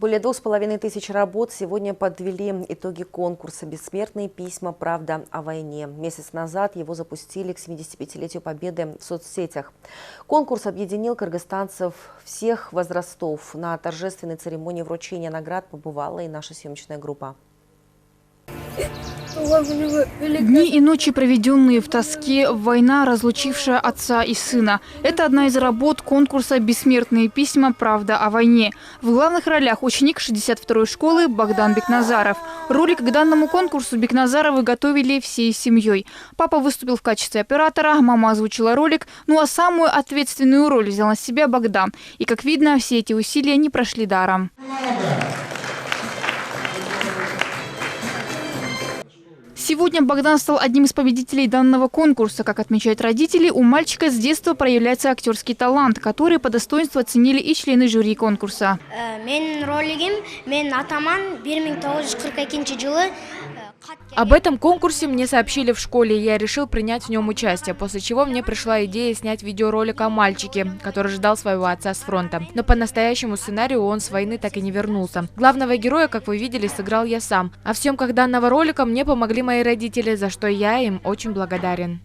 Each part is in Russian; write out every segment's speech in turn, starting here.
Более 2500 работ сегодня подвели итоги конкурса «Бессмертные письма. Правда о войне». Месяц назад его запустили к 75-летию Победы в соцсетях. Конкурс объединил кыргызстанцев всех возрастов. На торжественной церемонии вручения наград побывала и наша съемочная группа. Дни и ночи, проведенные в тоске, война, разлучившая отца и сына. Это одна из работ конкурса «Бессмертные письма. Правда о войне». В главных ролях ученик 62-й школы Богдан Бекназаров. Ролик к данному конкурсу Бекназаровы готовили всей семьей. Папа выступил в качестве оператора, мама озвучила ролик, ну а самую ответственную роль взял на себя Богдан. И, как видно, все эти усилия не прошли даром. Сегодня Богдан стал одним из победителей данного конкурса. Как отмечают родители, у мальчика с детства проявляется актерский талант, который по достоинству оценили и члены жюри конкурса. Об этом конкурсе мне сообщили в школе, и я решил принять в нем участие, после чего мне пришла идея снять видеоролик о мальчике, который ждал своего отца с фронта. Но по настоящему сценарию он с войны так и не вернулся. Главного героя, как вы видели, сыграл я сам. А в съемках данного ролика мне помогли мои родители, за что я им очень благодарен.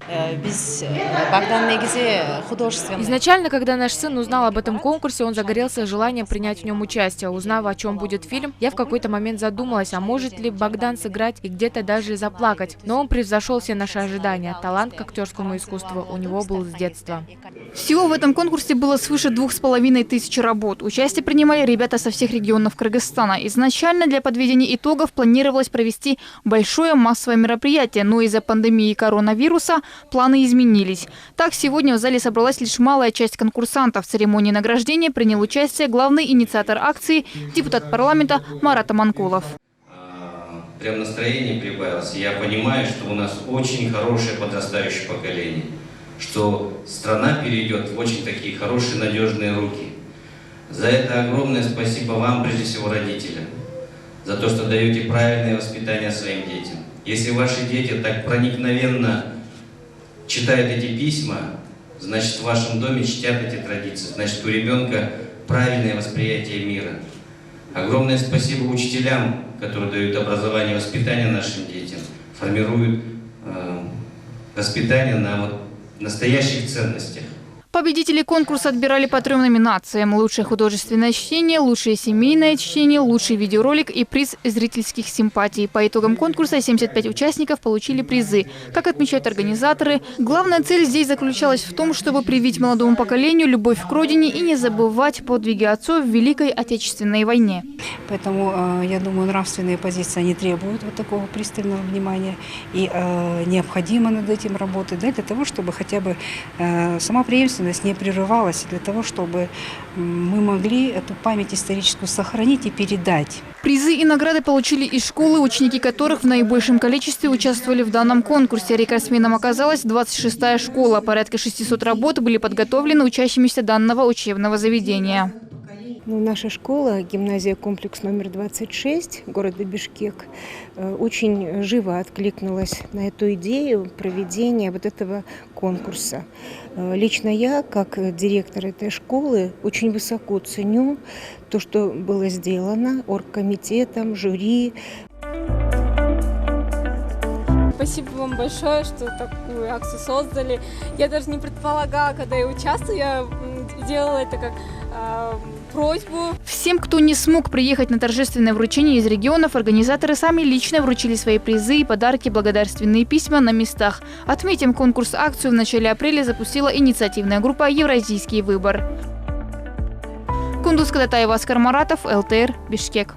Изначально, когда наш сын узнал об этом конкурсе, он загорелся желанием принять в нем участие. Узнав, о чем будет фильм, я в какой-то момент задумалась, а может ли Богдан сыграть и где-то даже заплакать. Но он превзошел все наши ожидания. Талант к актерскому искусству у него был с детства. Всего в этом конкурсе было свыше 2500 работ. Участие принимали ребята со всех регионов Кыргызстана. Изначально для подведения итогов планировалось провести большое массовое мероприятие, но из-за пандемии коронавируса планы изменились. Так, сегодня в зале собралась лишь малая часть конкурсантов. В церемонии награждения принял участие главный инициатор акции, депутат парламента Марат Аманкулов. Прям настроение прибавилось. Я понимаю, что у нас очень хорошее подрастающее поколение, что страна перейдет в очень такие хорошие, надежные руки. За это огромное спасибо вам, прежде всего, родителям, за то, что даете правильное воспитание своим детям. Если ваши дети так проникновенно читают эти письма, значит, в вашем доме чтят эти традиции, значит, у ребенка правильное восприятие мира. Огромное спасибо учителям, которые дают образование и воспитание нашим детям, формируют воспитание на настоящих ценностях. Победители конкурса отбирали по 3 номинациям: лучшее художественное чтение, лучшее семейное чтение, лучший видеоролик и приз зрительских симпатий. По итогам конкурса 75 участников получили призы. Как отмечают организаторы, главная цель здесь заключалась в том, чтобы привить молодому поколению любовь к родине и не забывать подвиги отцов в Великой Отечественной войне. Поэтому, я думаю, нравственные позиции не требуют вот такого пристального внимания. И необходимо над этим работать, да, для того, чтобы хотя бы сама преемственность не прерывалась, для того, чтобы мы могли эту память историческую сохранить и передать. Призы и награды получили из школы, ученики которых в наибольшем количестве участвовали в данном конкурсе. Рекордсменом оказалась 26-я школа. Порядка 600 работ были подготовлены учащимися данного учебного заведения. Наша школа, гимназия комплекс номер 26 города Бишкек, очень живо откликнулась на эту идею проведения вот этого конкурса. Лично я, как директор этой школы, очень высоко ценю то, что было сделано оргкомитетом, жюри. Спасибо вам большое, что такую акцию создали. Я даже не предполагала, когда я участвую, я делала это как просьбу. Всем, кто не смог приехать на торжественное вручение из регионов, организаторы сами лично вручили свои призы и подарки, благодарственные письма на местах. Отметим, конкурс-акцию в начале апреля запустила инициативная группа «Евразийский выбор». Кундуз Кадатаева, Оскар Маратов, ЛТР, Бишкек.